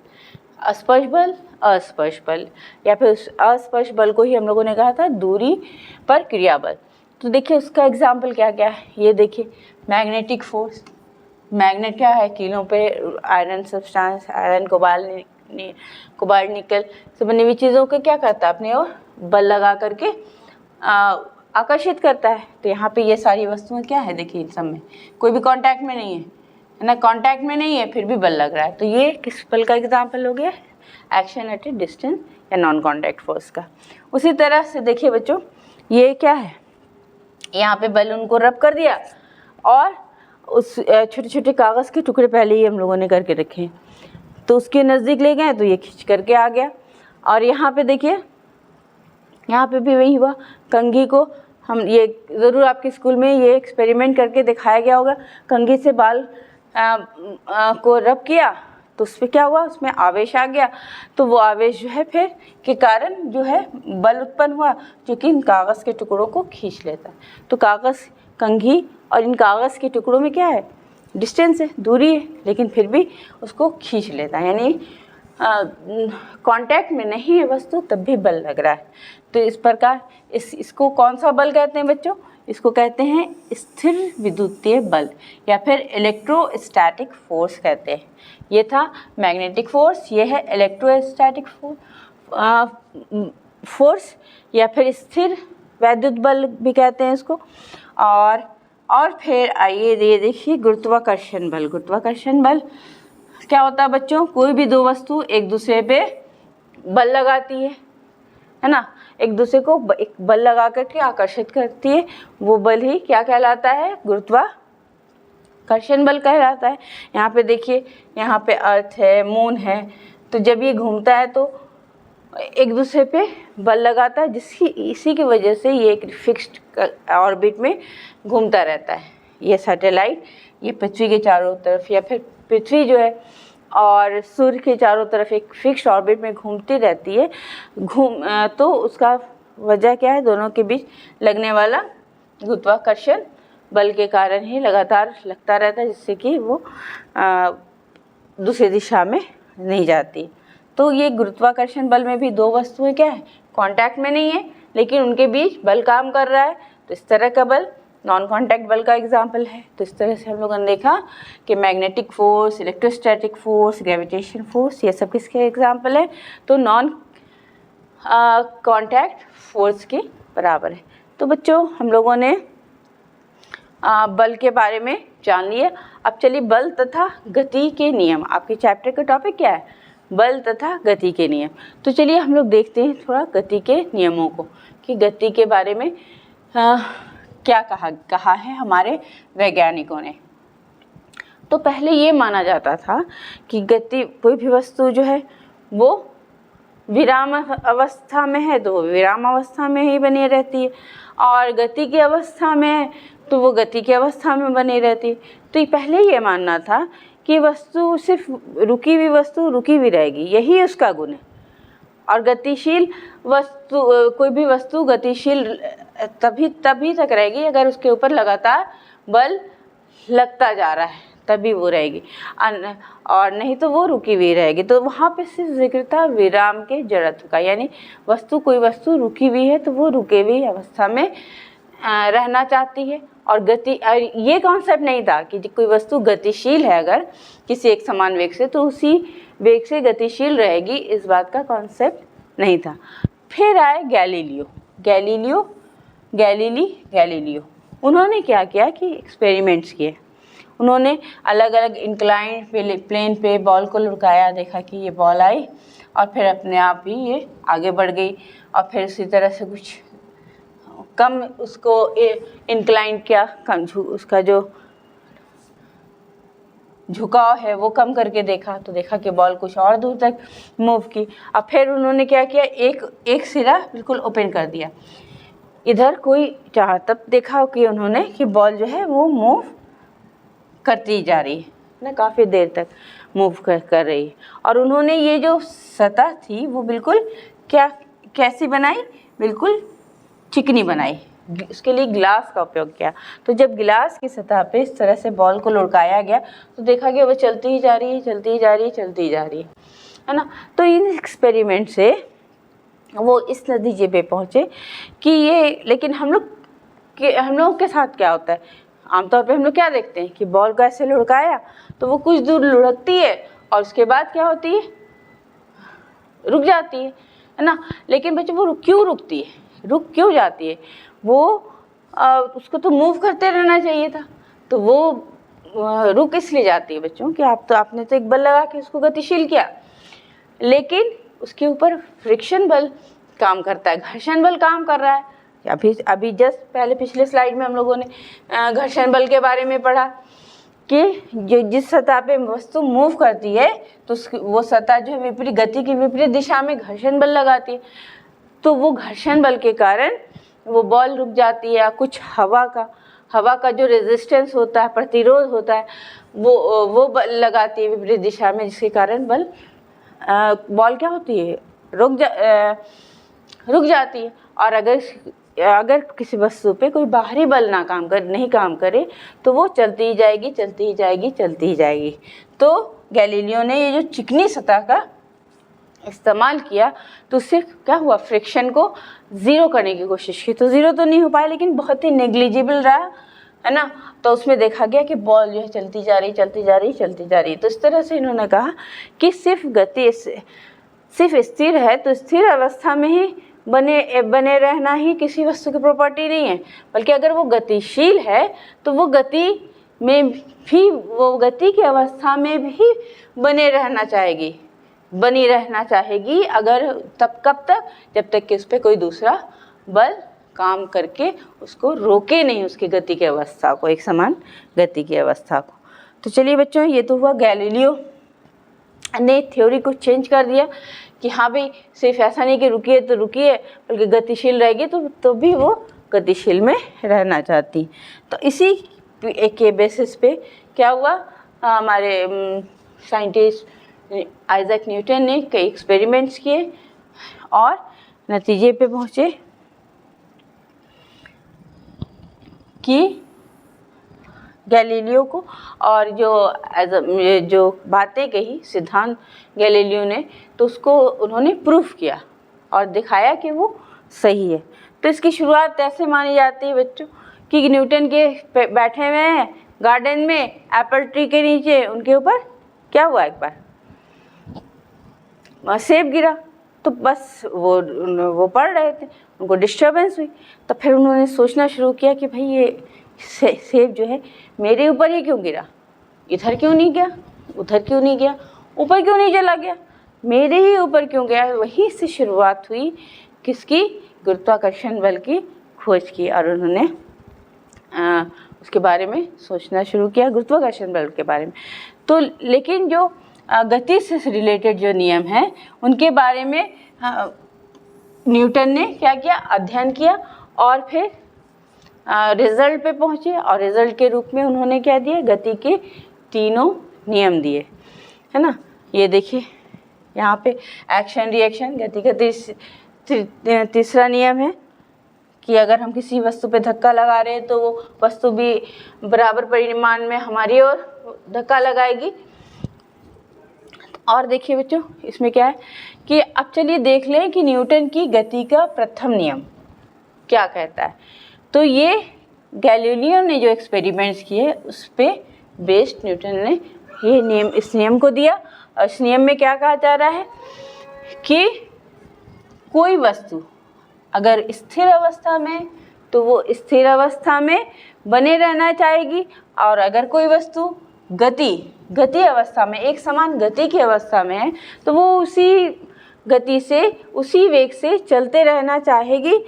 [SPEAKER 1] स्पर्श बल, अस्पर्श बल, या फिर उस अस्पर्श बल को ही हम लोगों ने कहा था दूरी पर क्रिया बल। तो देखिए उसका एग्जाम्पल क्या क्या है, ये देखिए मैग्नेटिक फोर्स। मैग्नेट क्या है? कीलों पे आयरन सब्सटेंस, आयरन, कोबाल्ट, निकल से बनी हुई चीज़ों को क्या करता है? अपनी ओर बल लगा करके आकर्षित करता है। तो यहाँ पे ये सारी वस्तुएं क्या है? देखिए इन सब में कोई भी कांटेक्ट में नहीं है ना, कांटेक्ट में नहीं है फिर भी बल लग रहा है। तो ये किस बल का एग्जाम्पल हो गया? एक्शन एट ए डिस्टेंस या नॉन कांटेक्ट फोर्स का। उसी तरह से देखिए बच्चों, ये क्या है? यहाँ पे बलून को रब कर दिया और उस छोटे छोटे कागज़ के टुकड़े पहले ही हम लोगों ने करके रखे हैं, तो उसके नज़दीक ले गए तो ये खींच करके आ गया। और यहाँ पे देखिए, यहाँ पे भी वही हुआ। कंघी को हम, ये ज़रूर आपके स्कूल में ये एक्सपेरिमेंट करके दिखाया गया होगा। कंघी से बाल को रब किया तो उस पर क्या हुआ? उसमें आवेश आ गया। तो वो आवेश जो है फिर के कारण जो है बल उत्पन्न हुआ, जो कि इन कागज़ के टुकड़ों को खींच लेता है। तो कागज़, कंघी और इन कागज़ के टुकड़ों में क्या है? डिस्टेंस है, दूरी है, लेकिन फिर भी उसको खींच लेता है, यानी कांटेक्ट में नहीं है वस्तु तब भी बल लग रहा है। तो इस प्रकार इसको कौन सा बल कहते हैं बच्चों? इसको कहते हैं स्थिर विद्युतीय बल या फिर इलेक्ट्रोस्टैटिक फोर्स कहते हैं। ये था मैग्नेटिक फोर्स, ये है इलेक्ट्रोस्टैटिक फोर्स या फिर स्थिर वैद्युत बल भी कहते हैं इसको। और फिर आइए ये देखिए गुरुत्वाकर्षण बल। गुरुत्वाकर्षण बल क्या होता है बच्चों? कोई भी दो वस्तु एक दूसरे पे बल लगाती है ना, एक दूसरे को एक बल लगा करके आकर्षित करती है, वो बल ही क्या कहलाता है? गुरुत्वाकर्षण बल कहलाता है। यहाँ पे देखिए, यहाँ पे अर्थ है, मून है, तो जब ये घूमता है तो एक दूसरे पे बल लगाता है, इसी की वजह से ये एक फिक्स्ड ऑर्बिट में घूमता रहता है। ये सैटेलाइट ये पृथ्वी के चारों तरफ, या फिर पृथ्वी जो है और सूर्य के चारों तरफ एक फिक्स ऑर्बिट में घूमती रहती है, तो उसका वजह क्या है, दोनों के बीच लगने वाला गुरुत्वाकर्षण बल के कारण ही लगातार लगता रहता है, जिससे कि वो दूसरी दिशा में नहीं जाती। तो ये गुरुत्वाकर्षण बल में भी दो वस्तुएं क्या है, कांटेक्ट में नहीं है, लेकिन उनके बीच बल काम कर रहा है। तो इस तरह का बल नॉन कांटेक्ट बल का एग्जाम्पल है। तो इस तरह से हम लोगों ने देखा कि magnetic force, electrostatic force, gravitation force, ये सब किसके एग्जाम्पल है, तो नॉन कांटेक्ट फोर्स के बराबर है। तो बच्चों हम लोगों ने बल के बारे में जान लिया। अब चलिए बल तथा गति के नियम, आपके चैप्टर का टॉपिक क्या है, बल तथा गति के नियम। तो चलिए हम लोग देखते हैं थोड़ा गति के नियमों को, कि गति के बारे में क्या कहा है हमारे वैज्ञानिकों ने। तो पहले ये माना जाता था कि गति, कोई भी वस्तु जो है वो विराम अवस्था में है तो वो विराम अवस्था में ही बनी रहती है, और गति की अवस्था में है तो वो गति की अवस्था में बनी रहती है। तो पहले ये मानना था कि वस्तु सिर्फ रुकी हुई वस्तु रुकी हुई रहेगी, यही उसका गुण है। और गतिशील वस्तु, कोई भी वस्तु गतिशील तभी तक रहेगी अगर उसके ऊपर लगातार बल लगता जा रहा है, तभी वो रहेगी, और नहीं तो वो रुकी हुई रहेगी। तो वहाँ पे सिर्फ जिक्र था विराम के जड़त्व का, यानी कोई वस्तु रुकी हुई है तो वो रुके हुई अवस्था में रहना चाहती है। और ये कॉन्सेप्ट नहीं था कि कोई वस्तु गतिशील है अगर किसी एक समान वेग से तो उसी वेग से गतिशील रहेगी, इस बात का कॉन्सेप्ट नहीं था। फिर आए गैलीलियो। उन्होंने क्या किया कि एक्सपेरिमेंट्स किए। उन्होंने अलग अलग इंक्लाइंड प्लेन पे बॉल को लुढ़काया, देखा कि ये बॉल आई और फिर अपने आप ही ये आगे बढ़ गई, और फिर इसी तरह से कुछ कम उसको इंक्लाइन किया, उसका जो झुकाव है वो कम करके देखा, तो देखा कि बॉल कुछ और दूर तक मूव की। अब फिर उन्होंने क्या किया, एक सिरा बिल्कुल ओपन कर दिया, इधर कोई चाह, तब देखा कि उन्होंने कि बॉल जो है वो मूव करती जा रही है ना, काफ़ी देर तक मूव कर रही है। और उन्होंने ये जो सतह थी वो बिल्कुल कैसी बनाई, बिल्कुल चिकनी बनाई, उसके लिए ग्लास का उपयोग किया। तो जब गिलास की सतह पे इस तरह से बॉल को लुढ़काया गया तो देखा कि वो चलती ही जा रही है ना। तो इन एक्सपेरिमेंट से वो इस नतीजे पे पहुँचे कि ये, लेकिन हम लोगों के साथ क्या होता है, आमतौर पे हम लोग क्या देखते हैं कि बॉल को ऐसे लुढ़काया तो वो कुछ दूर लुढ़कती है और उसके बाद क्या होती है, रुक जाती है ना। लेकिन बच्चों वो रुक क्यों जाती है, वो उसको तो मूव करते रहना चाहिए था, तो वो रुक इसलिए जाती है बच्चों कि आपने तो एक बल लगा के उसको गतिशील किया, लेकिन उसके ऊपर फ्रिक्शन बल काम करता है, घर्षण बल काम कर रहा है। अभी जस्ट पहले पिछले स्लाइड में हम लोगों ने घर्षण बल के बारे में पढ़ा कि जिस सतह पे वस्तु मूव करती है तो वो सतह जो है गति की विपरीत दिशा में घर्षण बल लगाती है, तो वो घर्षण बल के कारण वो बॉल रुक जाती है, या कुछ हवा का जो रेजिस्टेंस होता है, प्रतिरोध होता है, वो बल लगाती है विपरीत दिशा में, जिसके कारण बॉल क्या होती है, रुक जाती है। और अगर किसी वस्तु पे कोई बाहरी बल नहीं काम करे तो वो चलती ही जाएगी। तो गैलीलियो ने ये जो चिकनी सतह का इस्तेमाल किया तो उससे क्या हुआ, फ्रिक्शन को ज़ीरो करने की कोशिश की। तो ज़ीरो तो नहीं हो पाया, लेकिन बहुत ही नेग्लिजिबल रहा, है ना। तो उसमें देखा गया कि बॉल जो है चलती जा रही। तो इस तरह से इन्होंने कहा कि सिर्फ गति सिर्फ स्थिर है तो स्थिर अवस्था में ही बने रहना ही किसी वस्तु की प्रॉपर्टी नहीं है, बल्कि अगर वो गतिशील है तो वो गति की अवस्था में भी बनी रहना चाहेगी, अगर कब तक, जब तक कि उस पर कोई दूसरा बल काम करके उसको रोके नहीं, उसकी गति की अवस्था को, एक समान गति की अवस्था को। तो चलिए बच्चों, ये तो हुआ गैलीलियो ने थ्योरी को चेंज कर दिया कि हाँ भाई, सिर्फ ऐसा नहीं कि रुकी है तो रुकी है, बल्कि गतिशील रहेगी तो भी वो गतिशील में रहना चाहती। तो इसी के बेसिस पे क्या हुआ, हमारे साइंटिस्ट आइजैक न्यूटन ने कई एक्सपेरिमेंट्स किए और नतीजे पे पहुँचे कि गैलीलियो को, और जो बातें कही सिद्धांत गैलीलियो ने, तो उसको उन्होंने प्रूफ किया और दिखाया कि वो सही है। तो इसकी शुरुआत ऐसे मानी जाती है बच्चों कि न्यूटन के बैठे हुए हैं गार्डन में एप्पल ट्री के नीचे, उनके ऊपर क्या हुआ, एक बार सेब गिरा, तो बस वो पढ़ रहे थे, उनको डिस्टर्बेंस हुई, तो फिर उन्होंने सोचना शुरू किया कि भाई ये सेब जो है मेरे ऊपर ही क्यों गिरा, इधर क्यों नहीं गया, उधर क्यों नहीं गया, ऊपर क्यों नहीं चला गया, मेरे ही ऊपर क्यों गया। वहीं से शुरुआत हुई किसकी, गुरुत्वाकर्षण बल की खोज की, और उन्होंने उसके बारे में सोचना शुरू किया, गुरुत्वाकर्षण बल के बारे में। तो लेकिन जो गति से रिलेटेड जो नियम हैं उनके बारे में न्यूटन ने क्या किया, अध्ययन किया और फिर रिजल्ट पे पहुँचे, और रिजल्ट के रूप में उन्होंने क्या दिया, गति के तीनों नियम दिए, है ना। ये देखिए यहाँ पे एक्शन रिएक्शन, गति का तीसरा नियम है कि अगर हम किसी वस्तु पे धक्का लगा रहे हैं तो वो वस्तु भी बराबर परिमाण में हमारी ओर धक्का लगाएगी। और देखिए बच्चों इसमें क्या है कि अब चलिए देख लें कि न्यूटन की गति का प्रथम नियम क्या कहता है। तो ये गैलीलियो ने जो एक्सपेरिमेंट्स किए उस पर बेस्ड न्यूटन ने ये नियम, इस नियम को दिया। और इस नियम में क्या कहा जा रहा है कि कोई वस्तु अगर स्थिर अवस्था में तो वो स्थिर अवस्था में बने रहना चाहेगी, और अगर कोई वस्तु गति अवस्था में, एक समान गति की अवस्था में है, तो वो उसी गति से, उसी वेग से चलते रहना चाहेगी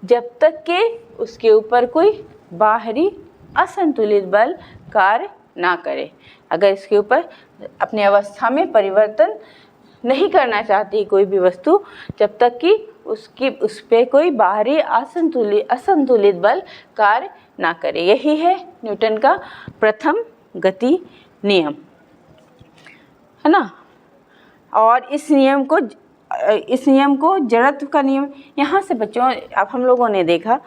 [SPEAKER 1] जब तक कि उसके ऊपर कोई बाहरी असंतुलित बल कार्य ना करे। अगर इसके ऊपर अपने अवस्था में परिवर्तन नहीं करना चाहती कोई भी वस्तु, जब तक कि उस पर कोई बाहरी असंतुलित बल कार्य ना करे। यही है न्यूटन का प्रथम गति नियम, है ना। और इस नियम को जड़त्व का नियम, यहाँ से बच्चों अब हम लोगों ने देखा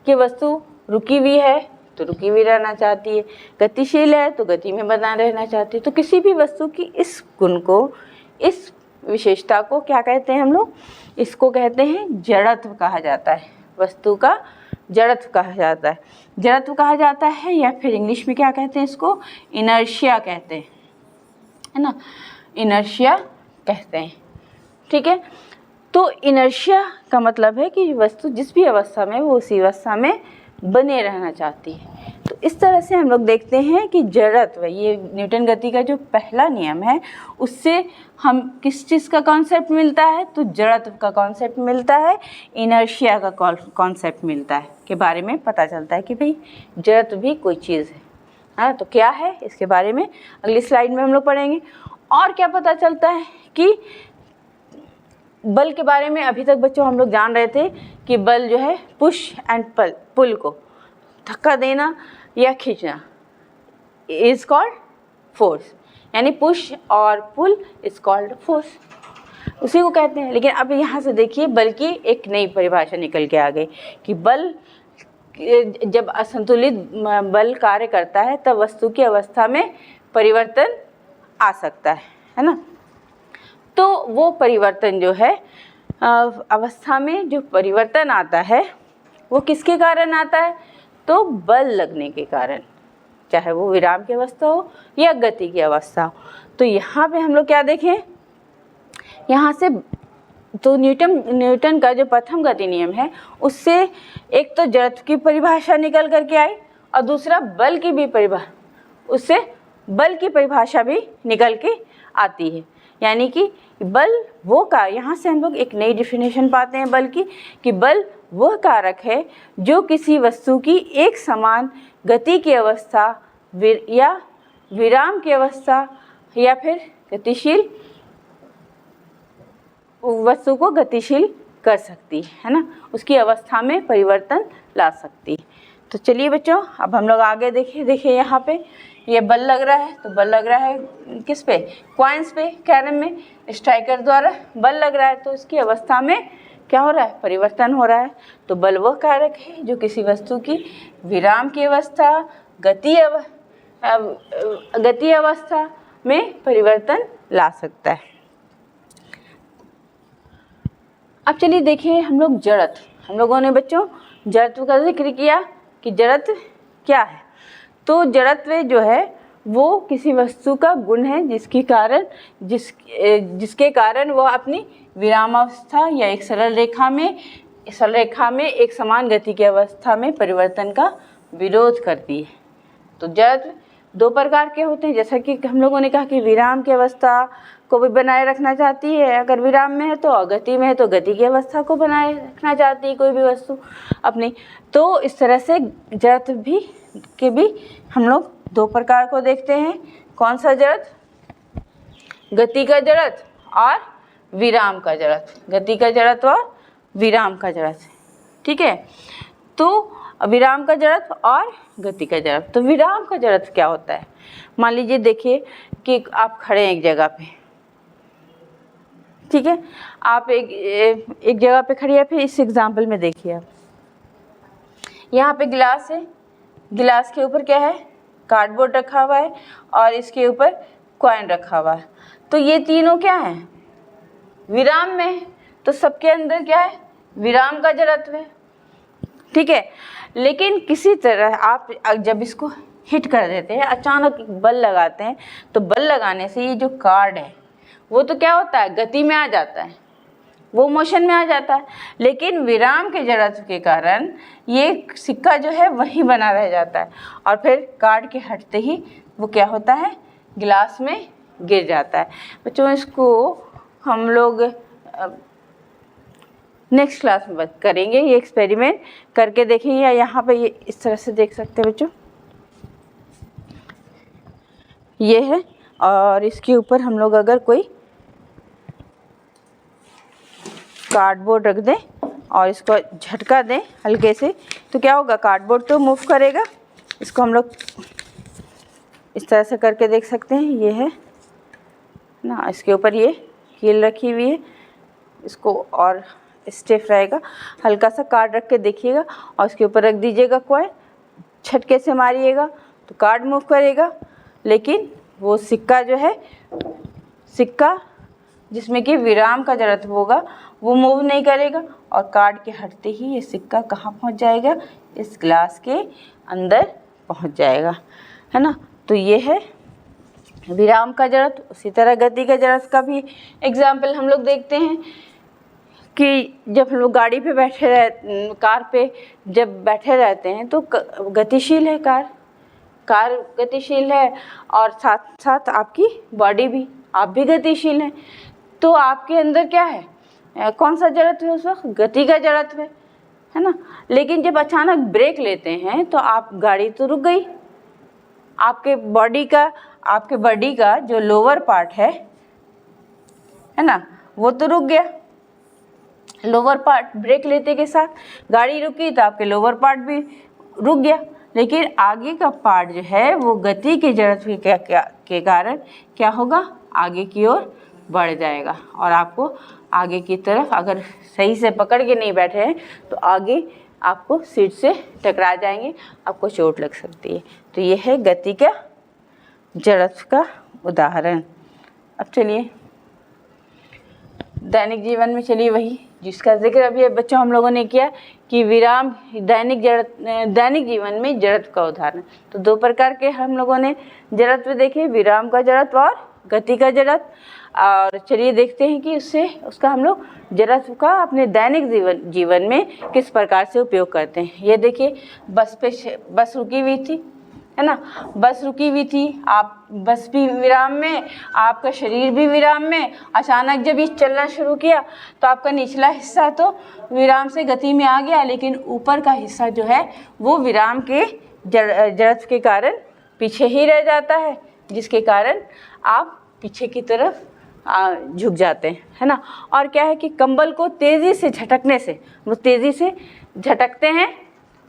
[SPEAKER 1] कि वस्तु रुकी हुई है तो रुकी हुई रहना चाहती है, गतिशील है तो गति में बना रहना चाहती है। तो किसी भी वस्तु की इस गुण को, इस विशेषता को क्या कहते हैं हम लोग, इसको कहते हैं जड़त्व कहा जाता है। वस्तु का जड़त्व कहा जाता है, जड़त्व कहा जाता है, या फिर इंग्लिश में क्या कहते हैं इसको, इनर्शिया कहते हैं, है ना, इनर्शिया कहते हैं, ठीक है। तो इनर्शिया का मतलब है कि वस्तु जिस भी अवस्था में वो उसी अवस्था में बने रहना चाहती है। तो इस तरह से हम लोग देखते हैं कि जड़त्व, ये न्यूटन गति का जो पहला नियम है, उससे हम किस चीज़ का कॉन्सेप्ट मिलता है, तो जड़त्व का कॉन्सेप्ट मिलता है, इनर्शिया का कॉन्सेप्ट मिलता है, के बारे में पता चलता है कि भाई जड़त्व भी कोई चीज़ है। हाँ, तो क्या है इसके बारे में अगली स्लाइड में हम लोग पढ़ेंगे। और क्या पता चलता है कि बल के बारे में अभी तक बच्चों हम लोग जान रहे थे कि बल जो है पुश एंड पुल को धक्का देना या खींचना इज कॉल्ड फोर्स, यानी पुश और पुल इज कॉल्ड फोर्स, उसी को कहते हैं। लेकिन अब यहाँ से देखिए बल की एक नई परिभाषा निकल के आ गई कि बल, जब असंतुलित बल कार्य करता है तब वस्तु की अवस्था में परिवर्तन आ सकता है ना। तो वो परिवर्तन जो है, अवस्था में जो परिवर्तन आता है वो किसके कारण आता है, तो बल लगने के कारण, चाहे वो विराम की अवस्था हो या गति की अवस्था हो। तो यहाँ पे हम लोग क्या देखें, यहाँ से तो न्यूटन का जो प्रथम गति नियम है उससे एक तो जड़त्व की परिभाषा निकल करके आई, और दूसरा बल की भी परिभाषा, उससे बल की परिभाषा भी निकल के आती है। यानी कि बल वो का, यहाँ से हम लोग एक नई डेफिनेशन पाते हैं बल की, कि बल वह कारक है जो किसी वस्तु की एक समान गति की अवस्था या विराम की अवस्था या फिर गतिशील वस्तु को गतिशील कर सकती है ना, उसकी अवस्था में परिवर्तन ला सकती है। तो चलिए बच्चों, अब हम लोग आगे देखिए यहाँ पे ये बल लग रहा है, तो बल लग रहा है किस पे, कॉइन्स पे, कैरम में स्ट्राइकर द्वारा बल लग रहा है, तो इसकी अवस्था में क्या हो रहा है, परिवर्तन हो रहा है। तो बल वह कारक है जो किसी वस्तु की विराम की अवस्था, गति अवस्था में परिवर्तन ला सकता है। अब चलिए देखिए हम लोग जड़त्व, हम लोगों ने बच्चों जड़त्व का जिक्र किया कि जड़त्व क्या है। तो जड़त्व जो है वो किसी वस्तु का गुण है जिसके कारण वह अपनी विरामावस्था या एक सरल रेखा में एक समान गति की अवस्था में परिवर्तन का विरोध करती है। तो जड़त्व दो प्रकार के होते हैं, जैसा कि हम लोगों ने कहा कि विराम की अवस्था को भी बनाए रखना चाहती है, अगर विराम में है तो, गति में है तो गति की अवस्था को बनाए रखना चाहती है कोई भी वस्तु अपनी। तो इस तरह से जड़त्व के भी हम लोग दो प्रकार को देखते हैं। कौन सा जड़त्व, गति का जड़त्व और विराम का जड़त्व, गति का जड़त्व और विराम का जड़त्व, ठीक है। तो विराम का जड़त्व और गति का जड़त्व। तो विराम का जड़त्व क्या होता है, मान लीजिए देखिए कि आप खड़े हैं एक जगह पे, ठीक है, आप एक जगह पे खड़ी है। फिर इस एग्जाम्पल में देखिए आप, यहाँ पे गिलास है, गिलास के ऊपर क्या है, कार्डबोर्ड रखा हुआ है और इसके ऊपर कॉइन रखा हुआ है। तो ये तीनों क्या है, विराम में है। तो सबके अंदर क्या है, विराम का जड़त्व है, ठीक है। लेकिन किसी तरह आप जब इसको हिट कर देते हैं, अचानक बल लगाते हैं, तो बल लगाने से ये जो कार्ड है वो तो क्या होता है, गति में आ जाता है, वो मोशन में आ जाता है। लेकिन विराम के जड़त्व के कारण ये सिक्का जो है वहीं बना रह जाता है और फिर कार्ड के हटते ही वो क्या होता है, गिलास में गिर जाता है। बच्चों इसको हम लोग नेक्स्ट क्लास में करेंगे, ये एक्सपेरिमेंट करके देखेंगे। या यहाँ पे ये इस तरह से देख सकते हैं बच्चों, ये है और इसके ऊपर हम लोग अगर कोई कार्डबोर्ड रख दें और इसको झटका दें हल्के से, तो क्या होगा, कार्डबोर्ड तो मूव करेगा। इसको हम लोग इस तरह से करके देख सकते हैं, ये है ना, इसके ऊपर ये हील रखी हुई है, इसको और स्टिफ रहेगा। हल्का सा कार्ड रख के देखिएगा और उसके ऊपर रख दीजिएगा कॉइन, झटके से मारिएगा तो कार्ड मूव करेगा, लेकिन वो सिक्का जो है, सिक्का जिसमें कि विराम का जड़त्व होगा वो मूव नहीं करेगा और कार्ड के हटते ही ये सिक्का कहाँ पहुँच जाएगा, इस ग्लास के अंदर पहुँच जाएगा, है ना। तो ये है विराम का जड़त्व। उसी तरह गति का जड़त्व का भी एग्जाम्पल हम लोग देखते हैं कि जब हम लोग गाड़ी पे कार पे जब बैठे रहते हैं तो गतिशील है कार गतिशील है और साथ साथ आपकी बॉडी भी, आप भी गतिशील हैं। तो आपके अंदर क्या है, कौन सा जड़त्व है उस वक्त, गति का जड़त्व है ना। लेकिन जब अचानक ब्रेक लेते हैं तो आप, गाड़ी तो रुक गई, आपके बॉडी का जो लोअर पार्ट है ना, वो तो रुक गया। लोअर पार्ट ब्रेक लेते के साथ गाड़ी रुकी तो आपके लोअर पार्ट भी रुक गया, लेकिन आगे का पार्ट जो है वो गति के जड़त्व के कारण क्या होगा, आगे की ओर बढ़ जाएगा और आपको आगे की तरफ, अगर सही से पकड़ के नहीं बैठे हैं तो आगे आपको सीट से टकरा जाएंगे, आपको चोट लग सकती है। तो ये है गति का जड़त्व का उदाहरण। अब चलिए दैनिक जीवन में, चलिए वही जिसका जिक्र अभी बच्चों हम लोगों ने किया कि विराम दैनिक जीवन में जड़त्व का उदाहरण। तो दो प्रकार के हम लोगों ने जड़त्व देखे, विराम का जड़त्व और गति का जड़त्व। और चलिए देखते हैं कि उसका हम लोग जड़त्व का अपने दैनिक जीवन में किस प्रकार से उपयोग करते हैं। ये देखिए बस रुकी हुई थी, है ना, बस रुकी हुई थी, आप बस भी विराम में, आपका शरीर भी विराम में। अचानक जब ये चलना शुरू किया तो आपका निचला हिस्सा तो विराम से गति में आ गया, लेकिन ऊपर का हिस्सा जो है वो विराम के जड़त्व के कारण पीछे ही रह जाता है, जिसके कारण आप पीछे की तरफ झुक जाते हैं, है ना। और क्या है कि कंबल को तेज़ी से झटकने से, वो तेज़ी से झटकते हैं,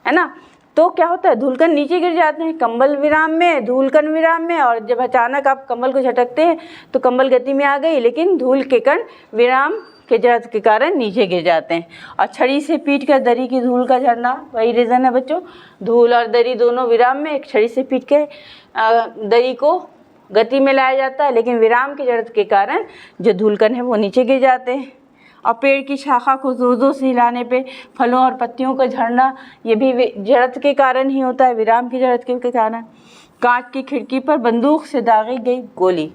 [SPEAKER 1] है ना, तो क्या होता है, धूलकण नीचे गिर जाते हैं, कंबल विराम में, धूलकण विराम में, और जब अचानक आप कंबल को झटकते हैं तो कंबल गति में आ गई, लेकिन धूल के कण विराम के जड़त्व के कारण नीचे गिर जाते हैं। और छड़ी से पीट कर दरी की धूल का झरना, वही रीज़न है बच्चों, धूल और दरी दोनों विराम में, एक छड़ी से पीट के दरी को गति में लाया जाता है, लेकिन विराम के जड़त्व के कारण जो धूलकण है वो नीचे गिर जाते हैं। और पेड़ की शाखा को जोर से हिलाने पे फलों और पत्तियों का झड़ना, ये भी जड़त्व के कारण ही होता है, विराम के जड़त्व के कारण। कांच की खिड़की पर बंदूक से दागी गई गोली,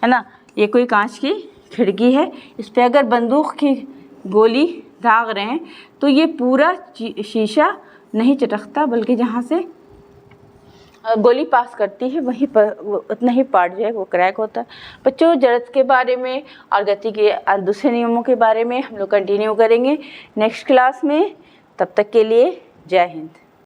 [SPEAKER 1] है ना, ये कोई कांच की खिड़की है, इस पर अगर बंदूक की गोली दाग रहे हैं तो ये पूरा शीशा नहीं चटकता, बल्कि जहाँ से गोली पास करती है वहीं पर उतना ही पार्ट जो है वो क्रैक होता है। बच्चों, जड़त्व के बारे में और गति के दूसरे नियमों के बारे में हम लोग कंटिन्यू करेंगे नेक्स्ट क्लास में। तब तक के लिए जय हिंद।